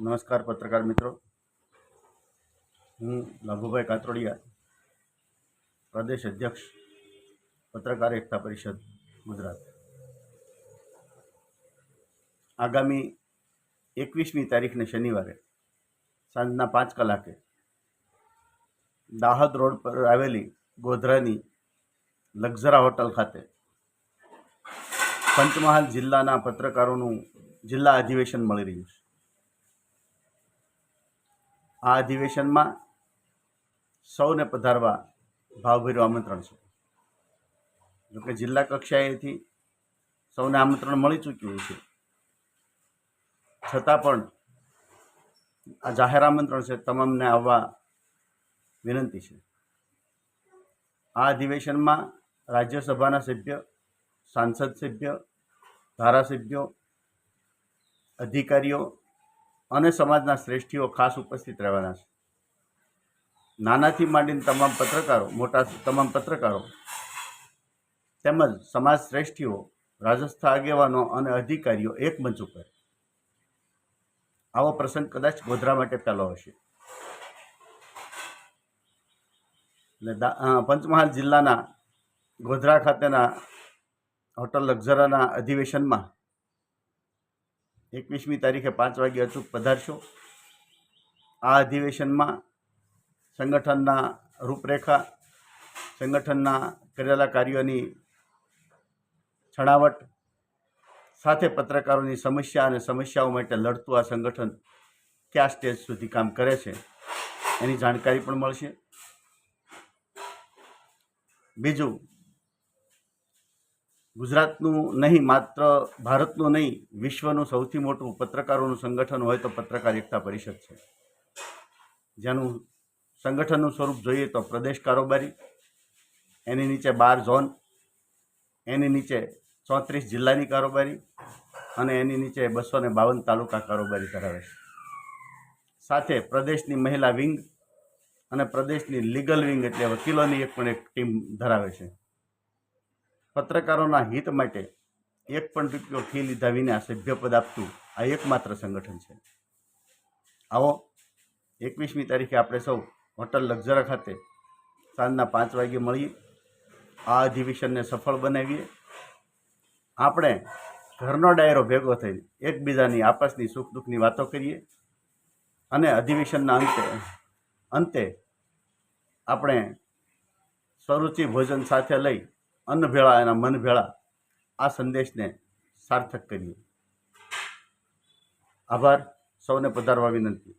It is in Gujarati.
નમસ્કાર પત્રકાર મિત્રો, હું લાભુભાઈ કાતરોડિયા, પ્રદેશ અધ્યક્ષ પત્રકાર એકતા પરિષદ ગુજરાત. આગામી 21મી તારીખને શનિવારે સાંજના 5 કલાકે દાહોદ રોડ પર આવેલી ગોધરાની લક્ઝરા હોટલ ખાતે પંચમહાલ જિલ્લાના પત્રકારોનું જિલ્લા અધિવેશન મળી રહ્યું છે. આ અધિવેશનમાં સૌને પધારવા ભાવભર્યું આમંત્રણ છે. જોકે જિલ્લા કક્ષાએથી સૌને આમંત્રણ મળી ચૂક્યું છે, છતાં પણ આ જાહેર આમંત્રણ છે, તમામને આવવા વિનંતી છે. આ અધિવેશનમાં રાજ્યસભાના સભ્ય, સાંસદ સભ્ય, ધારાસભ્યો, અધિકારીઓ અને સમાજના શ્રેષ્ઠીઓ ખાસ ઉપસ્થિત રહેવાના છે. નાનાથી માંડીને તમામ પત્રકારો, મોટા તમામ પત્રકારો તેમજ સમાજ શ્રેષ્ઠીઓ, રાજસ્થાન આગેવાનો અને અધિકારીઓ એક મંચ ઉપર. આવો પ્રસંગ કદાચ ગોધરા માટે પહેલો હશે. એટલે પંચમહાલ જિલ્લાના ગોધરા ખાતેના હોટલ લક્ઝરાના અધિવેશનમાં 21મી તારીખે 5 વાગે અચૂક પધારશો. આ અધિવેશનમાં સંગઠનના રૂપરેખા, સંગઠનના કરેલા કાર્યોની છણાવટ સાથે પત્રકારોની સમસ્યા અને સમસ્યાઓ માટે લડતું આ સંગઠન કયા સ્ટેજ સુધી કામ કરે છે એની જાણકારી પણ મળશે. બીજું, ગુજરાતનું નહીં, માત્ર ભારતનું નહીં, વિશ્વનું સૌથી મોટું પત્રકારોનું સંગઠન હોય તો પત્રકાર એકતા પરિષદ છે, જેનું સંગઠનનું સ્વરૂપ જોઈએ તો પ્રદેશ કારોબારી, એની નીચે 12 ઝોન, એની નીચે 34 જિલ્લાની કારોબારી અને એની નીચે 252 તાલુકા કારોબારી ધરાવે છે. સાથે પ્રદેશની મહિલા વિંગ અને પ્રદેશની લીગલ વિંગ એટલે વકીલોની એક ટીમ ધરાવે છે. પત્રકારોના હિત માટે એક પણ રૂપિયો ફી લીધા વિના સભ્યપદ આપતું આ એકમાત્ર સંગઠન છે. આવો 21મી તારીખે આપણે સૌ હોટલ લક્ઝરા ખાતે સાંજના 5 વાગે મળીએ. આ અધિવેશનને સફળ બનાવીએ. આપણે ઘરનો ડાયરો ભેગો થઈ એકબીજાની આપસની સુખ દુઃખની વાતો કરીએ અને અધિવેશનના અંતે આપણે સ્વરૂચિ ભોજન સાથે લઈ અન્ન ભેળા એના મન ભેળા આ સંદેશને સાર્થક કરીએ. આભાર. સૌને પધારવા વિનંતી.